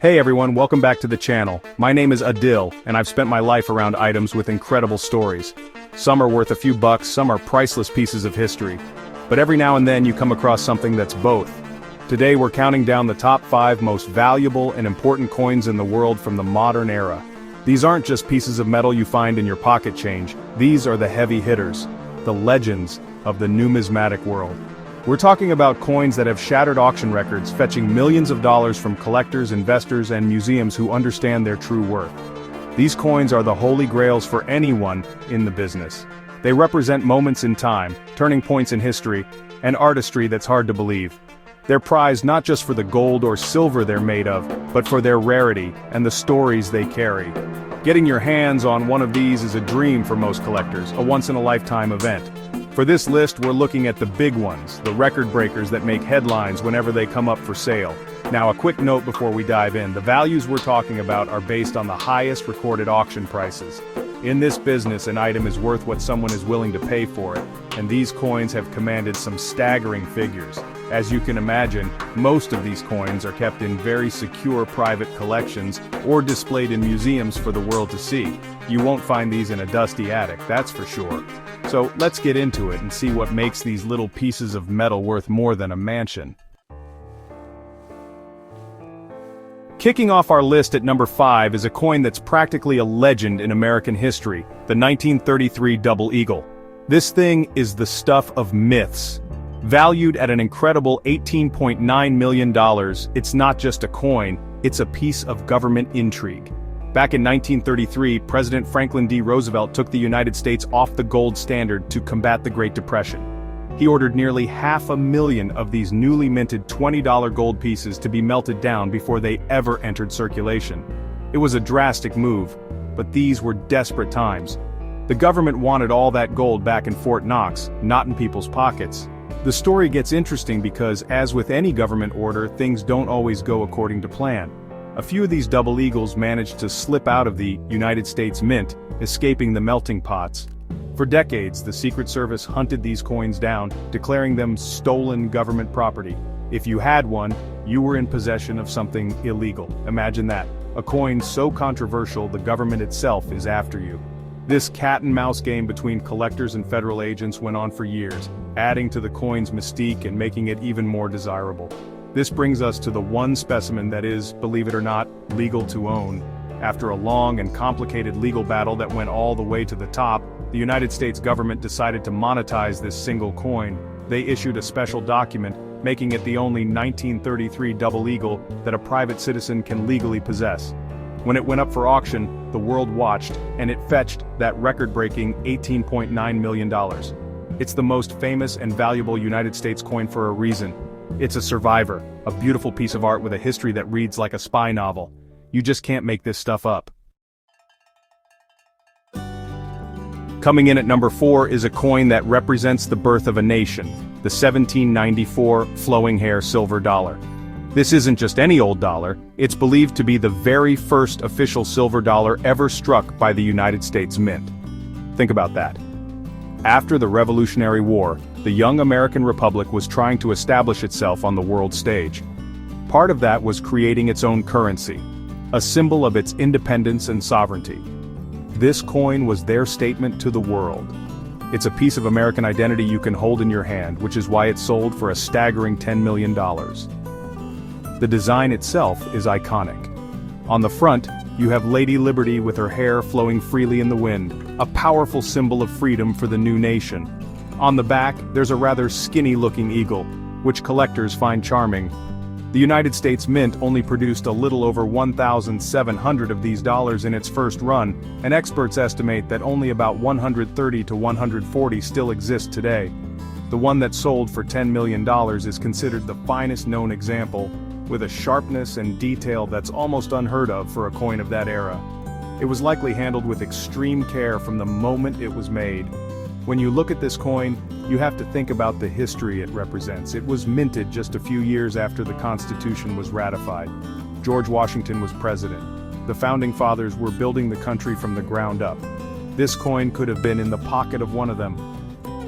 Hey everyone, welcome back to the channel. My name is Adil, and I've spent my life around items with incredible stories. Some are worth a few bucks, some are priceless pieces of history. But every now and then you come across something that's both. Today we're counting down the top 5 most valuable and important coins in the world from the modern era. These aren't just pieces of metal you find in your pocket change, these are the heavy hitters, the legends of the numismatic world. We're talking about coins that have shattered auction records, fetching millions of dollars from collectors, investors, and museums who understand their true worth. These coins are the holy grails for anyone in the business. They represent moments in time, turning points in history, and artistry that's hard to believe. They're prized not just for the gold or silver they're made of, but for their rarity and the stories they carry. Getting your hands on one of these is a dream for most collectors, a once-in-a-lifetime event. For this list, we're looking at the big ones, the record breakers that make headlines whenever they come up for sale. Now, a quick note before we dive in, the values we're talking about are based on the highest recorded auction prices. In this business, an item is worth what someone is willing to pay for it, and these coins have commanded some staggering figures. As you can imagine, most of these coins are kept in very secure private collections or displayed in museums for the world to see. You won't find these in a dusty attic, that's for sure. So let's get into it and see what makes these little pieces of metal worth more than a mansion. Kicking off our list at number 5 is a coin that's practically a legend in American history, the 1933 Double Eagle. This thing is the stuff of myths. Valued at an incredible $18.9 million, it's not just a coin, it's a piece of government intrigue. Back in 1933, President Franklin D. Roosevelt took the United States off the gold standard to combat the Great Depression. He ordered nearly 500,000 of these newly minted $20 gold pieces to be melted down before they ever entered circulation. It was a drastic move, but these were desperate times. The government wanted all that gold back in Fort Knox, not in people's pockets. The story gets interesting because, as with any government order, things don't always go according to plan. A few of these double eagles managed to slip out of the United States Mint, escaping the melting pots. For decades, the Secret Service hunted these coins down, declaring them stolen government property. If you had one, you were in possession of something illegal. Imagine that. A coin so controversial the government itself is after you. This cat-and-mouse game between collectors and federal agents went on for years, adding to the coin's mystique and making it even more desirable. This brings us to the one specimen that is, believe it or not, legal to own. After a long and complicated legal battle that went all the way to the top, the United States government decided to monetize this single coin. They issued a special document, making it the only 1933 Double Eagle that a private citizen can legally possess. When it went up for auction, the world watched, and it fetched that record-breaking $18.9 million. It's the most famous and valuable United States coin for a reason. It's a survivor, a beautiful piece of art with a history that reads like a spy novel. You just can't make this stuff up. Coming in at number 4 is a coin that represents the birth of a nation, the 1794 flowing hair silver dollar. This isn't just any old dollar, it's believed to be the very first official silver dollar ever struck by the United States Mint. Think about that. After the Revolutionary War, the young American Republic was trying to establish itself on the world stage. Part of that was creating its own currency, a symbol of its independence and sovereignty. This coin was their statement to the world. It's a piece of American identity you can hold in your hand, which is why it sold for a staggering $10 million. The design itself is iconic. On the front, you have Lady Liberty with her hair flowing freely in the wind, a powerful symbol of freedom for the new nation. On the back, there's a rather skinny-looking eagle, which collectors find charming. The United States Mint only produced a little over 1,700 of these dollars in its first run, and experts estimate that only about 130 to 140 still exist today. The one that sold for $10 million is considered the finest known example, with a sharpness and detail that's almost unheard of for a coin of that era. It was likely handled with extreme care from the moment it was made. When you look at this coin, you have to think about the history it represents. It was minted just a few years after the Constitution was ratified. George Washington was president. The Founding Fathers were building the country from the ground up. This coin could have been in the pocket of one of them.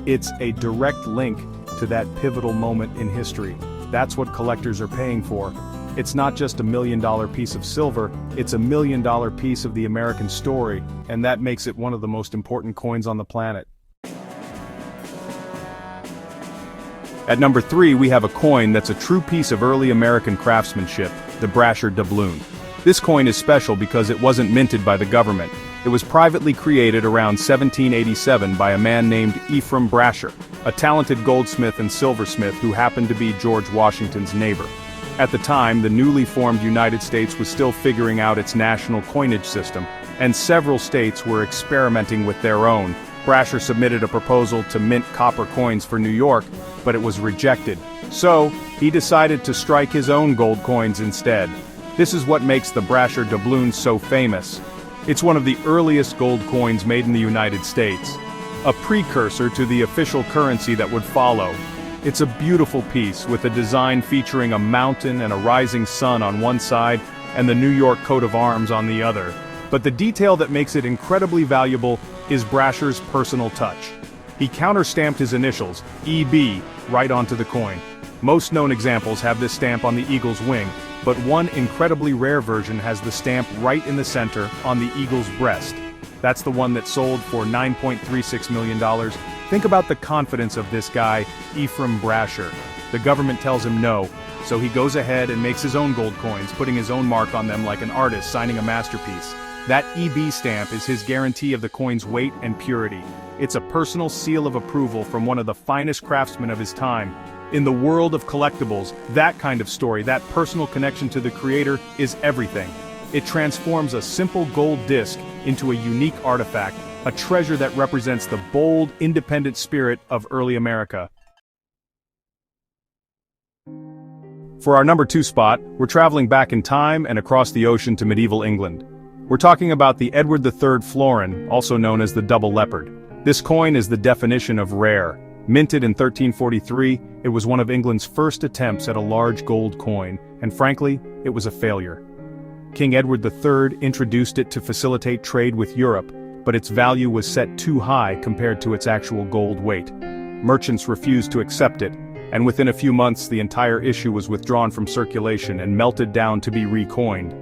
It's a direct link to that pivotal moment in history. That's what collectors are paying for. It's not just a $1 million piece of silver, it's a $1 million piece of the American story, and that makes it one of the most important coins on the planet. At number 3, we have a coin that's a true piece of early American craftsmanship, the Brasher doubloon. This coin is special because it wasn't minted by the government. It was privately created around 1787 by a man named Ephraim Brasher, a talented goldsmith and silversmith who happened to be George Washington's neighbor. At the time, the newly formed United States was still figuring out its national coinage system, and several states were experimenting with their own. Brasher submitted a proposal to mint copper coins for New York, but it was rejected. So, he decided to strike his own gold coins instead. This is what makes the Brasher doubloon so famous. It's one of the earliest gold coins made in the United States, a precursor to the official currency that would follow. It's a beautiful piece with a design featuring a mountain and a rising sun on one side and the New York coat of arms on the other. But the detail that makes it incredibly valuable is Brasher's personal touch. He counter-stamped his initials, EB, right onto the coin. Most known examples have this stamp on the eagle's wing, but one incredibly rare version has the stamp right in the center on the eagle's breast. That's the one that sold for $9.36 million. Think about the confidence of this guy, Ephraim Brasher. The government tells him no, so he goes ahead and makes his own gold coins, putting his own mark on them like an artist signing a masterpiece. That EB stamp is his guarantee of the coin's weight and purity. It's a personal seal of approval from one of the finest craftsmen of his time. In the world of collectibles, that kind of story, that personal connection to the creator, is everything. It transforms a simple gold disc into a unique artifact, a treasure that represents the bold, independent spirit of early America. For our number 2 spot, we're traveling back in time and across the ocean to medieval England. We're talking about the Edward III florin, also known as the double leopard. This coin is the definition of rare. Minted in 1343, it was one of England's first attempts at a large gold coin, and frankly, it was a failure. King Edward III introduced it to facilitate trade with Europe, but its value was set too high compared to its actual gold weight. Merchants refused to accept it, and within a few months the entire issue was withdrawn from circulation and melted down to be recoined.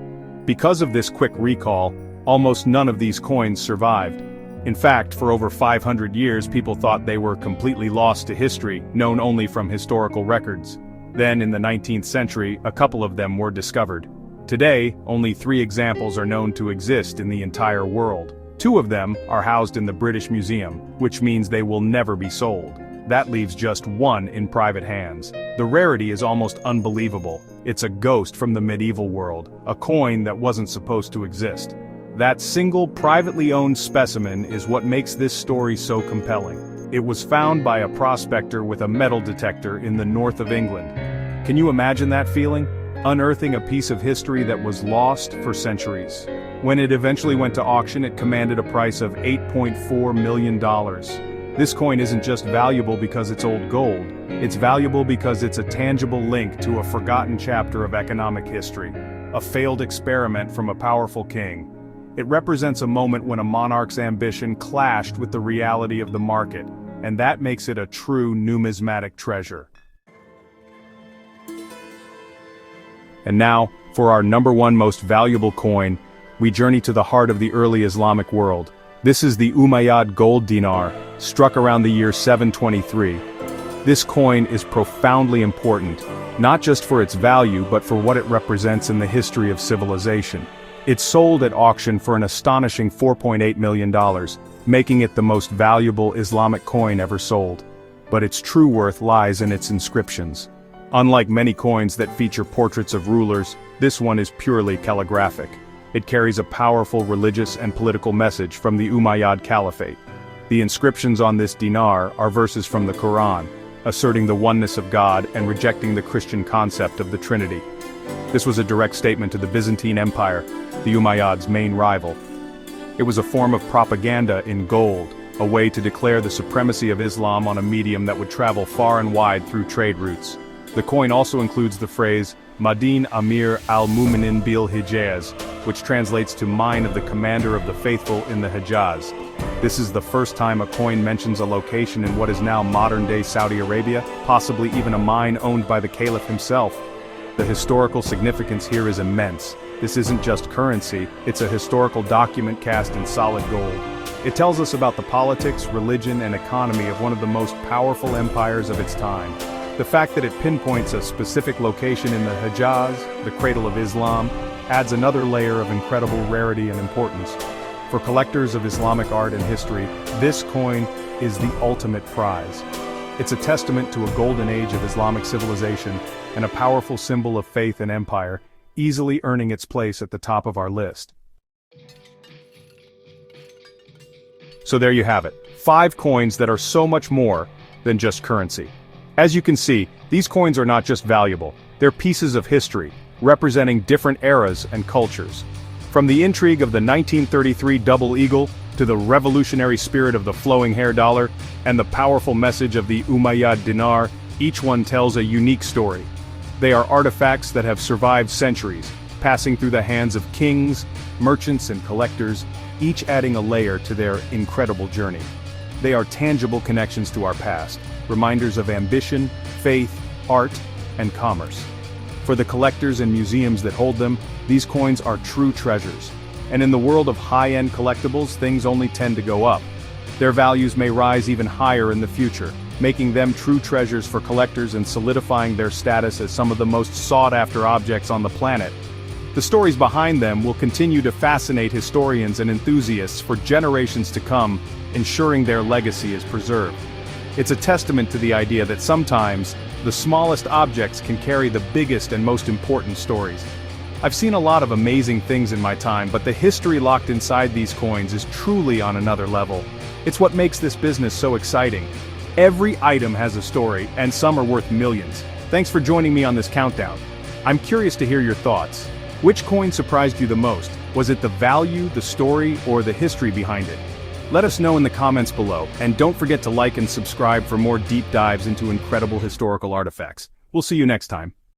Because of this quick recall, almost none of these coins survived. In fact, for over 500 years people thought they were completely lost to history, known only from historical records. Then in the 19th century, a couple of them were discovered. Today, only 3 examples are known to exist in the entire world. 2 of them are housed in the British Museum, which means they will never be sold. That leaves just 1 in private hands. The rarity is almost unbelievable. It's a ghost from the medieval world, a coin that wasn't supposed to exist. That single privately owned specimen is what makes this story so compelling. It was found by a prospector with a metal detector in the north of England. Can you imagine that feeling? Unearthing a piece of history that was lost for centuries. When it eventually went to auction, it commanded a price of $8.4 million. This coin isn't just valuable because it's old gold, it's valuable because it's a tangible link to a forgotten chapter of economic history, a failed experiment from a powerful king. It represents a moment when a monarch's ambition clashed with the reality of the market, and that makes it a true numismatic treasure. And now, for our number 1 most valuable coin, we journey to the heart of the early Islamic world. This is the Umayyad Gold Dinar, struck around the year 723. This coin is profoundly important, not just for its value but for what it represents in the history of civilization. It sold at auction for an astonishing $4.8 million, making it the most valuable Islamic coin ever sold. But its true worth lies in its inscriptions. Unlike many coins that feature portraits of rulers, this one is purely calligraphic. It carries a powerful religious and political message from the Umayyad Caliphate. The inscriptions on this dinar are verses from the Quran, asserting the oneness of God and rejecting the Christian concept of the Trinity. This was a direct statement to the Byzantine Empire, the Umayyads' main rival. It was a form of propaganda in gold, a way to declare the supremacy of Islam on a medium that would travel far and wide through trade routes. The coin also includes the phrase, Madin Amir al-Mu'minin bil Hijaz, which translates to mine of the commander of the faithful in the Hijaz. This is the first time a coin mentions a location in what is now modern-day Saudi Arabia, possibly even a mine owned by the Caliph himself. The historical significance here is immense. This isn't just currency, it's a historical document cast in solid gold. It tells us about the politics, religion, and economy of one of the most powerful empires of its time. The fact that it pinpoints a specific location in the Hejaz, the cradle of Islam, adds another layer of incredible rarity and importance. For collectors of Islamic art and history, this coin is the ultimate prize. It's a testament to a golden age of Islamic civilization and a powerful symbol of faith and empire, easily earning its place at the top of our list. So there you have it, 5 coins that are so much more than just currency. As you can see, these coins are not just valuable, they're pieces of history, representing different eras and cultures. From the intrigue of the 1933 double eagle, to the revolutionary spirit of the flowing hair dollar, and the powerful message of the Umayyad Dinar, each one tells a unique story. They are artifacts that have survived centuries, passing through the hands of kings, merchants and collectors, each adding a layer to their incredible journey. They are tangible connections to our past, reminders of ambition, faith, art, and commerce. For the collectors and museums that hold them, these coins are true treasures. And in the world of high-end collectibles, things only tend to go up. Their values may rise even higher in the future, making them true treasures for collectors and solidifying their status as some of the most sought-after objects on the planet. The stories behind them will continue to fascinate historians and enthusiasts for generations to come, ensuring their legacy is preserved. It's a testament to the idea that sometimes, the smallest objects can carry the biggest and most important stories. I've seen a lot of amazing things in my time, but the history locked inside these coins is truly on another level. It's what makes this business so exciting. Every item has a story, and some are worth millions. Thanks for joining me on this countdown. I'm curious to hear your thoughts. Which coin surprised you the most? Was it the value, the story, or the history behind it? Let us know in the comments below, and don't forget to like and subscribe for more deep dives into incredible historical artifacts. We'll see you next time.